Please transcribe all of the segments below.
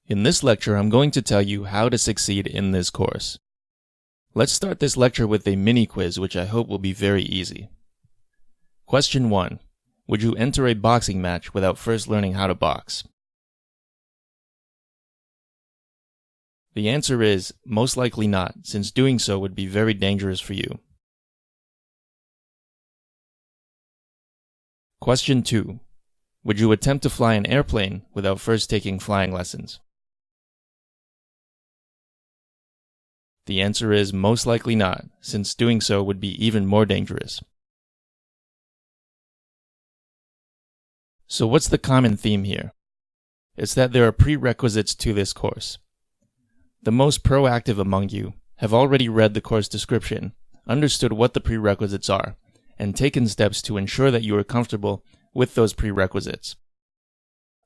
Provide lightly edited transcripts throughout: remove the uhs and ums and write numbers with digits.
In this lecture, I'm going to tell you how to succeed in this course. Let's start this lecture with a mini quiz, which I hope will be very easy. Question 1. Would you enter a boxing match without first learning how to box? The answer is most likely not, since doing so would be very dangerous for you. Question 2. Would you attempt to fly an airplane without first taking flying lessons? The answer is most likely not, since doing so would be even more dangerous. So what's the common theme here? It's that there are prerequisites to this course. The most proactive among you have already read the course description, understood what the prerequisites are, and taken steps to ensure that you are comfortable with those prerequisites.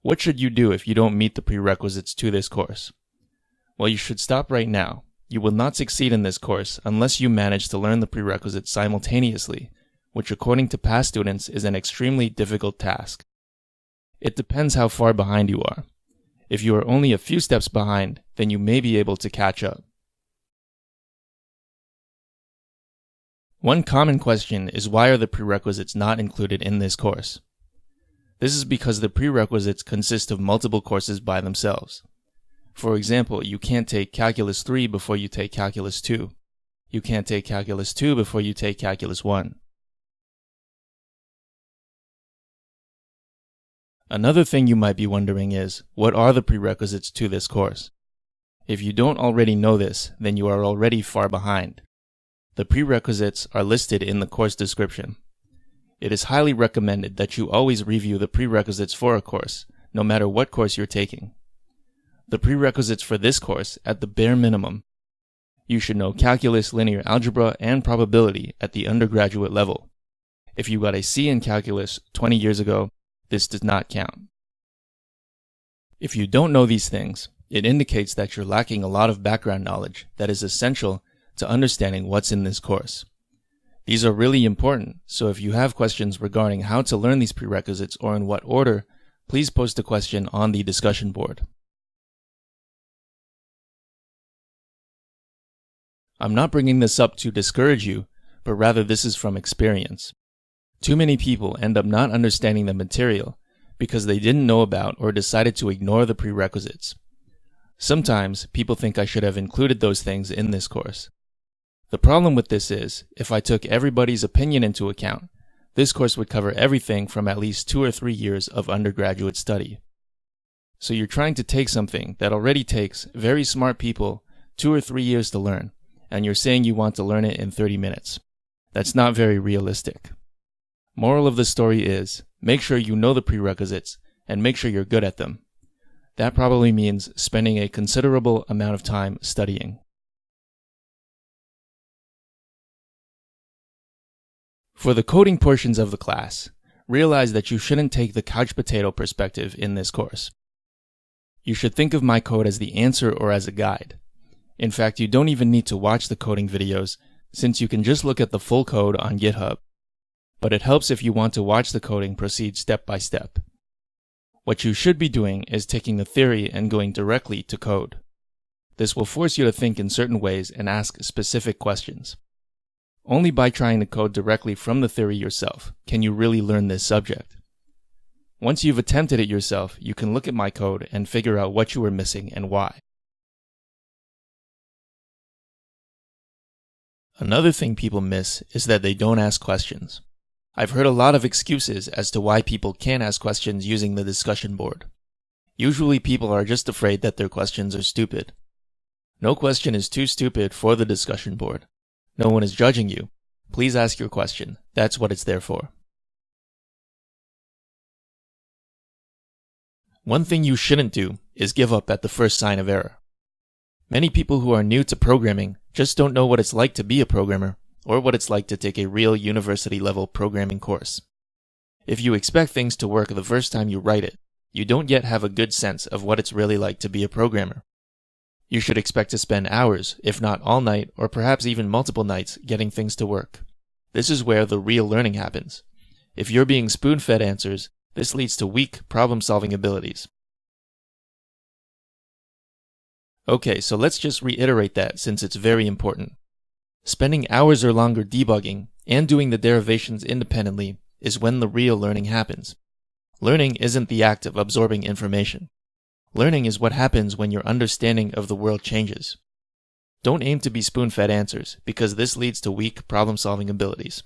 What should you do if you don't meet the prerequisites to this course? Well, you should stop right now. You will not succeed in this course unless you manage to learn the prerequisites simultaneously, which according to past students is an extremely difficult task. It depends how far behind you are. If you are only a few steps behind, then you may be able to catch up. One common question is, why are the prerequisites not included in this course? This is because the prerequisites consist of multiple courses by themselves. For example, you can't take Calculus 3 before you take Calculus 2. You can't take Calculus 2 before you take Calculus 1. Another thing you might be wondering is, what are the prerequisites to this course? If you don't already know this, then you are already far behind. The prerequisites are listed in the course description. It is highly recommended that you always review the prerequisites for a course, no matter what course you're taking. The prerequisites for this course, at the bare minimum, you should know calculus, linear algebra, and probability at the undergraduate level. If you got a C in calculus 20 years ago, this does not count. If you don't know these things, it indicates that you're lacking a lot of background knowledge that is essential to understanding what's in this course. These are really important, so if you have questions regarding how to learn these prerequisites or in what order, please post a question on the discussion board. I'm not bringing this up to discourage you, but rather this is from experience. Too many people end up not understanding the material because they didn't know about or decided to ignore the prerequisites. Sometimes people think I should have included those things in this course. The problem with this is, if I took everybody's opinion into account, this course would cover everything from at least 2 or 3 years of undergraduate study. So you're trying to take something that already takes very smart people 2 or 3 years to learn, and you're saying you want to learn it in 30 minutes. That's not very realistic. Moral of the story is, make sure you know the prerequisites and make sure you're good at them. That probably means spending a considerable amount of time studying. For the coding portions of the class, realize that you shouldn't take the couch potato perspective in this course. You should think of my code as the answer or as a guide. In fact, you don't even need to watch the coding videos, since you can just look at the full code on GitHub. But it helps if you want to watch the coding proceed step by step. What you should be doing is taking the theory and going directly to code. This will force you to think in certain ways and ask specific questions. Only by trying to code directly from the theory yourself can you really learn this subject. Once you've attempted it yourself, you can look at my code and figure out what you were missing and why. Another thing people miss is that they don't ask questions. I've heard a lot of excuses as to why people can't ask questions using the discussion board. Usually people are just afraid that their questions are stupid. No question is too stupid for the discussion board. No one is judging you. Please ask your question. That's what it's there for. One thing you shouldn't do is give up at the first sign of error. Many people who are new to programming just don't know what it's like to be a programmer, or what it's like to take a real university-level programming course. If you expect things to work the first time you write it, you don't yet have a good sense of what it's really like to be a programmer. You should expect to spend hours, if not all night, or perhaps even multiple nights, getting things to work. This is where the real learning happens. If you're being spoon-fed answers, this leads to weak problem-solving abilities. Okay, so let's just reiterate that since it's very important. Spending hours or longer debugging and doing the derivations independently is when the real learning happens. Learning isn't the act of absorbing information. Learning is what happens when your understanding of the world changes. Don't aim to be spoon-fed answers, because this leads to weak problem-solving abilities.